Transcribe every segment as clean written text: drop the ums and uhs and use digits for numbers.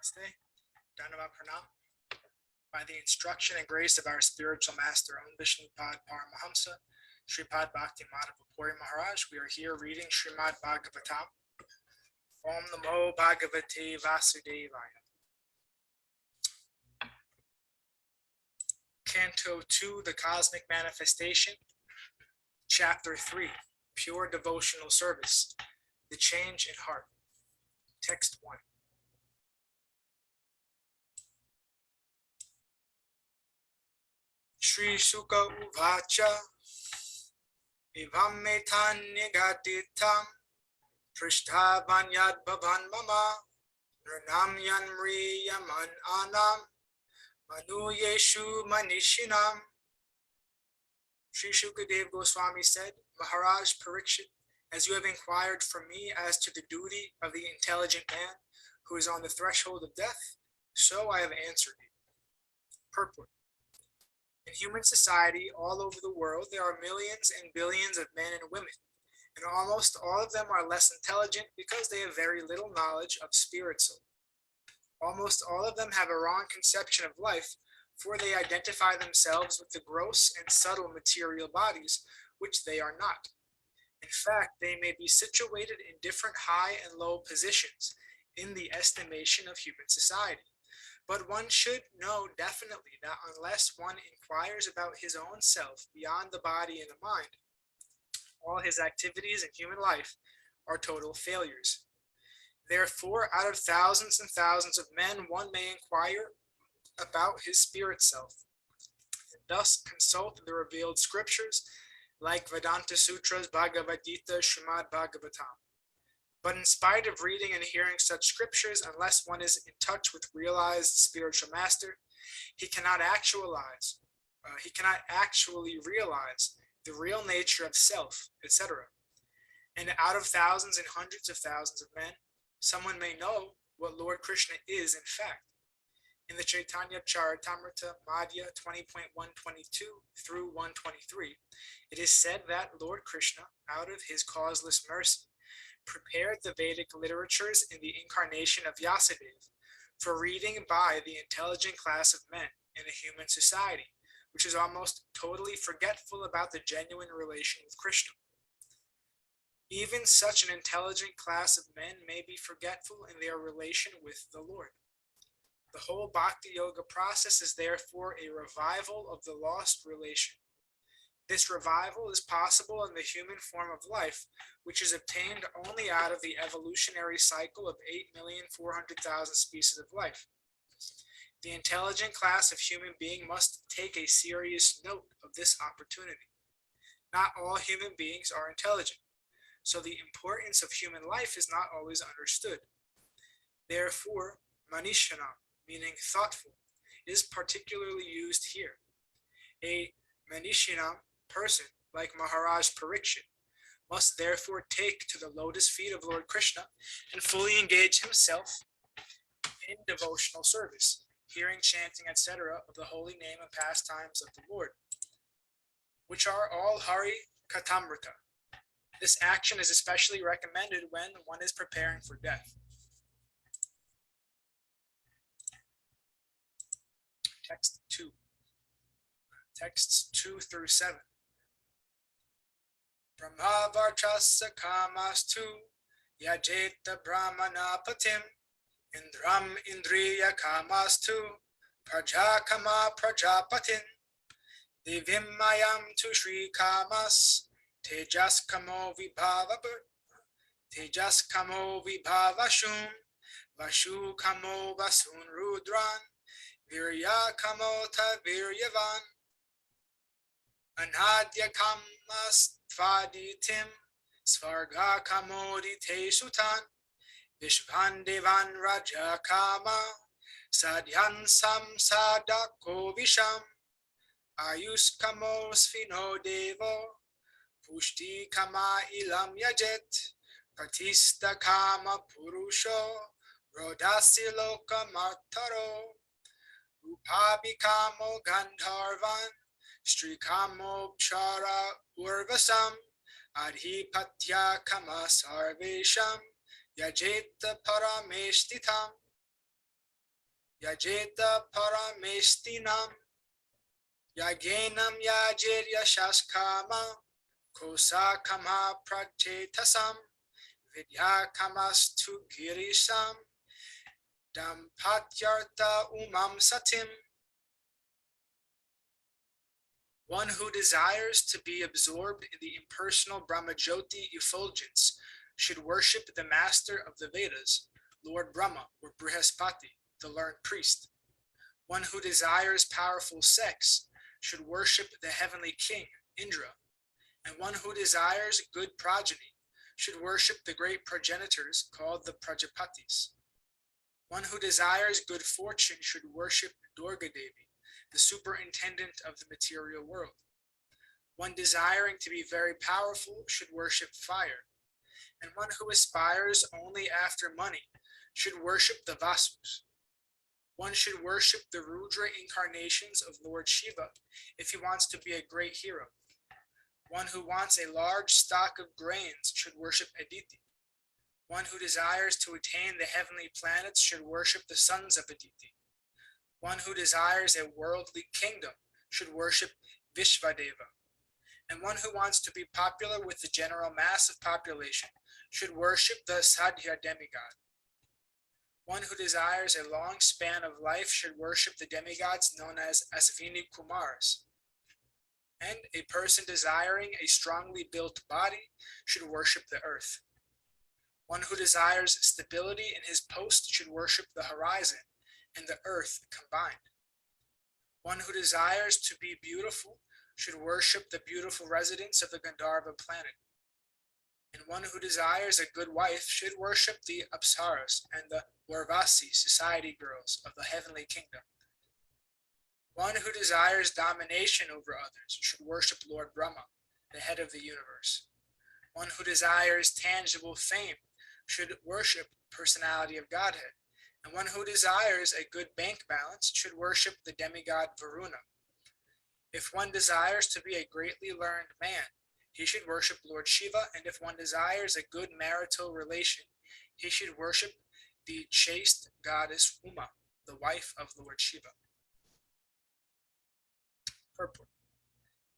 Namaste. Dhanava Pranam. By the instruction and grace of our spiritual master, Om Vishnupad Paramahamsa, Sripad Bhakti Madhava Puri Maharaj, we are here reading Srimad Bhagavatam. Om Namo Bhagavate Vasudevaya. Canto 2, The Cosmic Manifestation, Chapter 3, Pure Devotional Service, The Change in Heart. Text 1. Shri Sukha Uvacha Evam Metan Nigatitam Prishthavanyad Bhavan Mama Nranam Yanmri Yaman Anam Manu Yeshu Manishinam. Sri Shukadev Goswami said, Maharaj Parikshit, as you have inquired from me as to the duty of the intelligent man who is on the threshold of death, so I have answered you. Purport. In human society all over the world, there are millions and billions of men and women, and almost all of them are less intelligent because they have very little knowledge of spirit soul. Almost all of them have a wrong conception of life, for they identify themselves with the gross and subtle material bodies, which they are not. In fact, they may be situated in different high and low positions in the estimation of human society. But one should know definitely that unless one inquires about his own self beyond the body and the mind, all his activities in human life are total failures. Therefore, out of thousands and thousands of men, one may inquire about his spirit self, and thus consult the revealed scriptures like Vedanta Sutras, Bhagavad Gita, Srimad Bhagavatam. But in spite of reading and hearing such scriptures, unless one is in touch with realized spiritual master, he cannot actually realize the real nature of self, etc. And out of thousands and hundreds of thousands of men, someone may know what Lord Krishna is in fact. In the Chaitanya Charitamrita Madhya 20.122 through 123, it is said that Lord Krishna, out of his causeless mercy, prepared the Vedic literatures in the incarnation of Vyasadeva for reading by the intelligent class of men in a human society, which is almost totally forgetful about the genuine relation with Krishna. Even such an intelligent class of men may be forgetful in their relation with the Lord. The whole Bhakti Yoga process is therefore a revival of the lost relation. This revival is possible in the human form of life, which is obtained only out of the evolutionary cycle of 8,400,000 species of life. The intelligent class of human being must take a serious note of this opportunity. Not all human beings are intelligent, so the importance of human life is not always understood. Therefore, manishanam, meaning thoughtful, is particularly used here. A manishanam person like Maharaj Parikshit must therefore take to the lotus feet of Lord Krishna and fully engage himself in devotional service, hearing, chanting, etc. of the holy name and pastimes of the Lord, which are all Hari Katamrita. This action is especially recommended when one is preparing for death. Text 2. Texts 2 through 7. Brahmavarchasa kamastu yajeta brahmanapatim indram indriya kamastu prajakama prajapatin divim mayam tu shri kamas tejas kamo vibhavashum vashu kamo vasun rudran virya kamo ta viryavan anadya kamas Tvaditim Svarga Kamodite Sutan Vishvan Devan Raja Kama Sadhyan Samsadako Visham Ayus Kamo Sphino Devo Pushti Kama Ilam Yajet Pratista Kama Purusho Rodasi Loka Mataro Rupabi Kamo Gandharvan Strikamo Pshara Urvasam Adhipatya Kama Sarvesham Yajeta Parameshtitam. Yajeta paramestinam yagenam yajer yashaskama kosa kama prachetasam vidya kamastu girisam dampatyartha umam satim. One who desires to be absorbed in the impersonal Brahmajyoti effulgence should worship the master of the Vedas, Lord Brahma or Brihaspati, the learned priest. One who desires powerful sex should worship the heavenly king, Indra. And one who desires good progeny should worship the great progenitors called the Prajapatis. One who desires good fortune should worship Durga Devi, the superintendent of the material world. One desiring to be very powerful should worship fire. And one who aspires only after money should worship the Vasus. One should worship the Rudra incarnations of Lord Shiva if he wants to be a great hero. One who wants a large stock of grains should worship Aditi. One who desires to attain the heavenly planets should worship the sons of Aditi. One who desires a worldly kingdom should worship Vishvadeva. And one who wants to be popular with the general mass of population should worship the Sadhya demigod. One who desires a long span of life should worship the demigods known as Asvini Kumars. And a person desiring a strongly built body should worship the earth. One who desires stability in his post should worship the horizon and the earth combined. One who desires to be beautiful should worship the beautiful residents of the Gandharva planet. And one who desires a good wife should worship the Apsaras and the Urvasi society girls of the heavenly kingdom. One who desires domination over others should worship Lord Brahma, the head of the universe. One who desires tangible fame should worship personality of Godhead. And one who desires a good bank balance should worship the demigod Varuna. If one desires to be a greatly learned man, he should worship Lord Shiva, and if one desires a good marital relation, he should worship the chaste goddess Uma, the wife of Lord Shiva. Purport.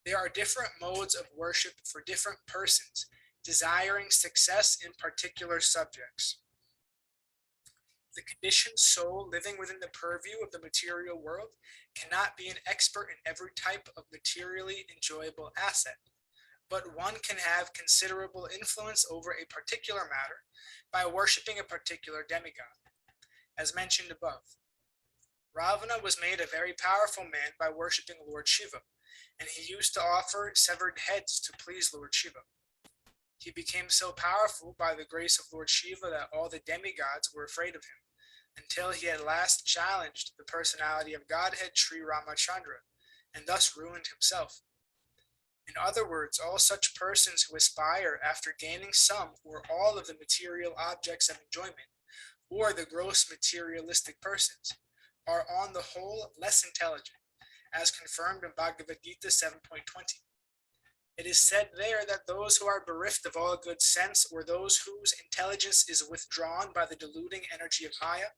There are different modes of worship for different persons, desiring success in particular subjects. The conditioned soul living within the purview of the material world cannot be an expert in every type of materially enjoyable asset, but one can have considerable influence over a particular matter by worshiping a particular demigod. As mentioned above, Ravana was made a very powerful man by worshiping Lord Shiva, and he used to offer severed heads to please Lord Shiva. He became so powerful by the grace of Lord Shiva that all the demigods were afraid of him, until he at last challenged the personality of Godhead Sri Ramachandra, and thus ruined himself. In other words, all such persons who aspire after gaining some or all of the material objects of enjoyment, or the gross materialistic persons, are on the whole less intelligent, as confirmed in Bhagavad Gita 7.20. It is said there that those who are bereft of all good sense, or those whose intelligence is withdrawn by the deluding energy of Maya,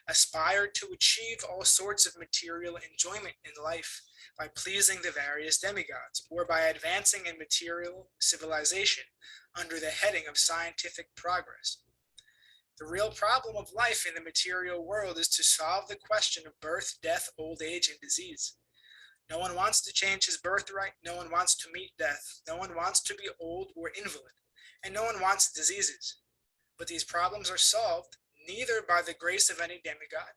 aspire to achieve all sorts of material enjoyment in life by pleasing the various demigods, or by advancing in material civilization under the heading of scientific progress. The real problem of life in the material world is to solve the question of birth, death, old age, and disease. No one wants to change his birthright, no one wants to meet death, no one wants to be old or invalid, and no one wants diseases. But these problems are solved neither by the grace of any demigod,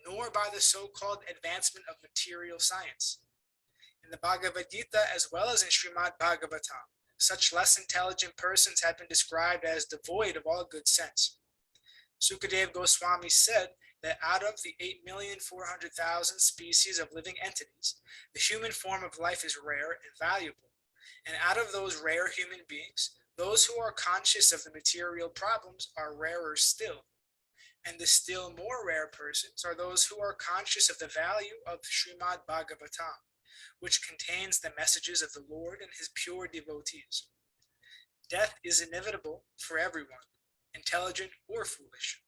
nor by the so-called advancement of material science. In the Bhagavad Gita, as well as in Srimad Bhagavatam, such less intelligent persons have been described as devoid of all good sense. Sukadeva Goswami said that out of the 8,400,000 species of living entities, the human form of life is rare and valuable. And out of those rare human beings, those who are conscious of the material problems are rarer still. And the still more rare persons are those who are conscious of the value of Srimad Bhagavatam, which contains the messages of the Lord and his pure devotees. Death is inevitable for everyone, intelligent or foolish.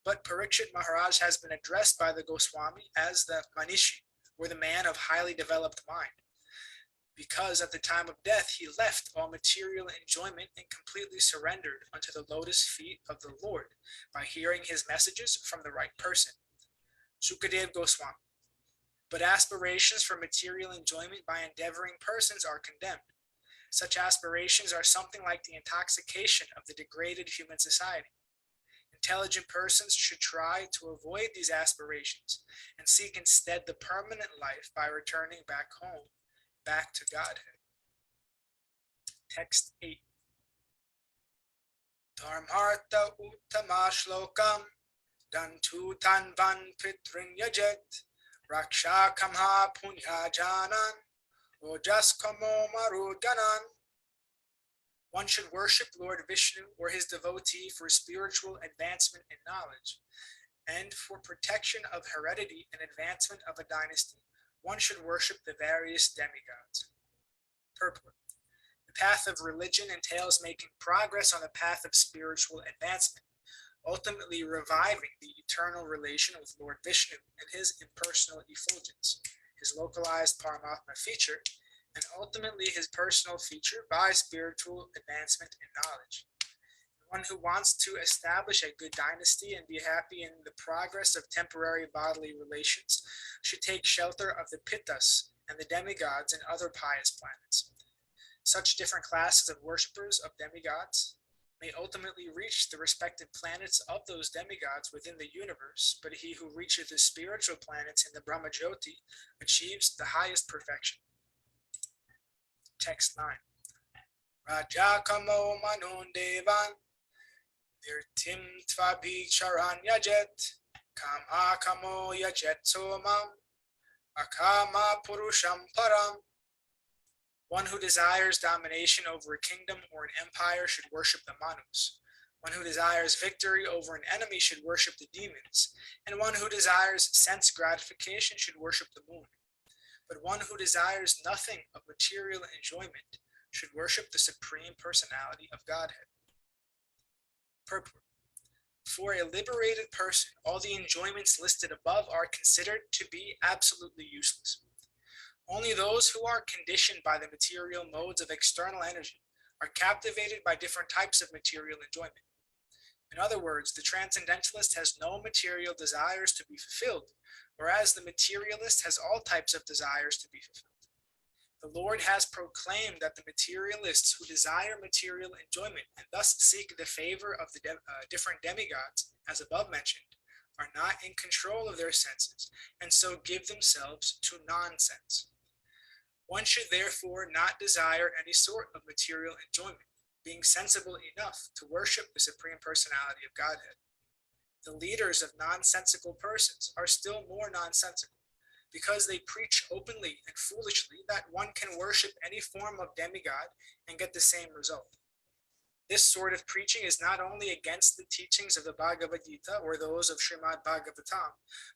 But Parikshit Maharaj has been addressed by the Goswami as the Manishi, or the man of highly developed mind, because at the time of death he left all material enjoyment and completely surrendered unto the lotus feet of the Lord by hearing his messages from the right person. Sukadev Goswami. But aspirations for material enjoyment by endeavoring persons are condemned. Such aspirations are something like the intoxication of the degraded human society. Intelligent persons should try to avoid these aspirations and seek instead the permanent life by returning back home, back to Godhead. Text 8. Dharmartha uttama shlokam dantu tanvan pitrin yajet raksha kamha punya janan ojas kamo maruganan. One should worship Lord Vishnu or his devotee for spiritual advancement in knowledge, and for protection of heredity and advancement of a dynasty, one should worship the various demigods. Purport. The path of religion entails making progress on the path of spiritual advancement, ultimately reviving the eternal relation with Lord Vishnu and his impersonal effulgence, his localized Paramatma feature, and ultimately his personal feature by spiritual advancement in knowledge. One who wants to establish a good dynasty and be happy in the progress of temporary bodily relations should take shelter of the Pittas and the demigods and other pious planets. Such different classes of worshippers of demigods may ultimately reach the respective planets of those demigods within the universe, but he who reaches the spiritual planets in the Brahmajyoti achieves the highest perfection. Text 9. Rajakamo manon devan nirtim tvabhicharan yajet kam akamo yajet somam akama purusham param. One who desires domination over a kingdom or an empire should worship the Manus. One who desires victory over an enemy should worship the demons. And one who desires sense gratification should worship the moon. But one who desires nothing of material enjoyment should worship the Supreme Personality of Godhead. Purport. For a liberated person, all the enjoyments listed above are considered to be absolutely useless. Only those who are conditioned by the material modes of external energy are captivated by different types of material enjoyment. In other words, the transcendentalist has no material desires to be fulfilled, whereas the materialist has all types of desires to be fulfilled. The Lord has proclaimed that the materialists who desire material enjoyment and thus seek the favor of the different demigods, as above mentioned, are not in control of their senses, and so give themselves to nonsense. One should therefore not desire any sort of material enjoyment, being sensible enough to worship the Supreme Personality of Godhead. The leaders of nonsensical persons are still more nonsensical, because they preach openly and foolishly that one can worship any form of demigod and get the same result. This sort of preaching is not only against the teachings of the Bhagavad Gita or those of Srimad Bhagavatam,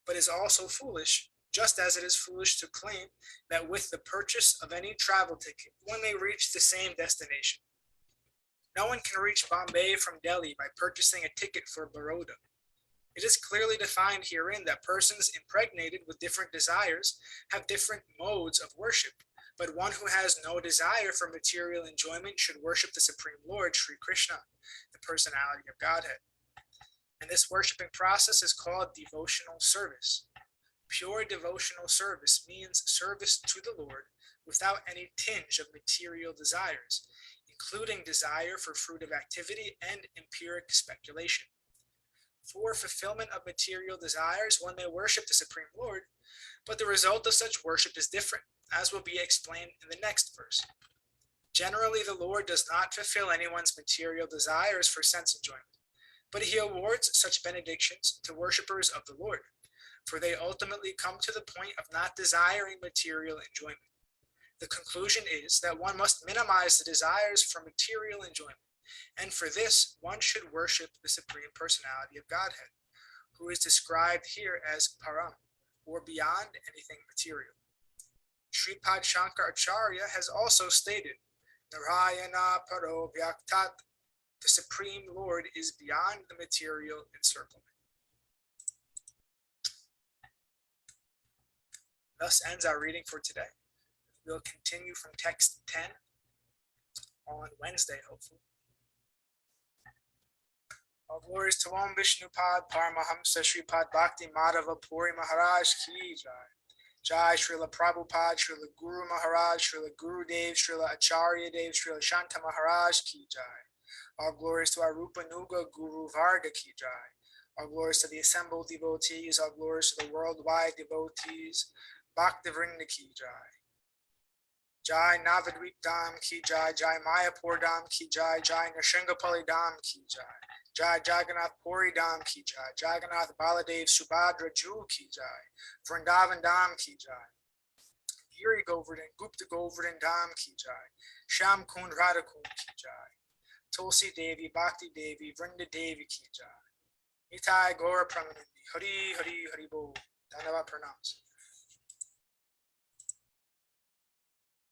but is also foolish, just as it is foolish to claim that with the purchase of any travel ticket, one may reach the same destination. No one can reach Bombay from Delhi by purchasing a ticket for Baroda. It is clearly defined herein that persons impregnated with different desires have different modes of worship, but one who has no desire for material enjoyment should worship the Supreme Lord, Sri Krishna, the personality of Godhead. And this worshiping process is called devotional service. Pure devotional service means service to the Lord without any tinge of material desires, including desire for fruit of activity and empiric speculation. For fulfillment of material desires, one may worship the Supreme Lord, but the result of such worship is different, as will be explained in the next verse. Generally, the Lord does not fulfill anyone's material desires for sense enjoyment, but he awards such benedictions to worshippers of the Lord, for they ultimately come to the point of not desiring material enjoyment. The conclusion is that one must minimize the desires for material enjoyment, and for this, one should worship the Supreme Personality of Godhead, who is described here as Param, or beyond anything material. Sripad Shankaracharya has also stated, Narayana Paro Vyaktat, the Supreme Lord is beyond the material encirclement. Thus ends our reading for today. We'll continue from text 10 on Wednesday, hopefully. All glories to Om Vishnupad Paramahamsa Shripad Bhakti Madhava Puri Maharaj Ki Jai. Jai Srila Prabhupada, Srila Guru Maharaj, Srila Guru Dev, Srila Acharya Dev, Srila Shanta Maharaj Ki Jai. All glories to our Rupa Nuga Guru Varga Ki Jai. All glories to the assembled devotees, all glories to the worldwide devotees. Bhaktivinoda Ki Jai. Jai Navadvip Dham Ki Jai, Jai Mayapur Dham Ki Jai, Jai Nrshingapali Dham Ki Jai. Jai Jagannath Puri Dham Ki Jai, Jagannath Baladev Subhadra Jewel Ki Jai, Vrindavan Dham Ki Jai, Giri Govardhan, Gupta Govardhan Dham Ki Jai, Sham Kund Radha Kund Ki Jai, Tulsi Devi, Bhakti Devi, Vrinda Devi Ki Jai, Nitai Gaura Pramanandi, Hari Hari Hari Bol, Dhanava Pranams.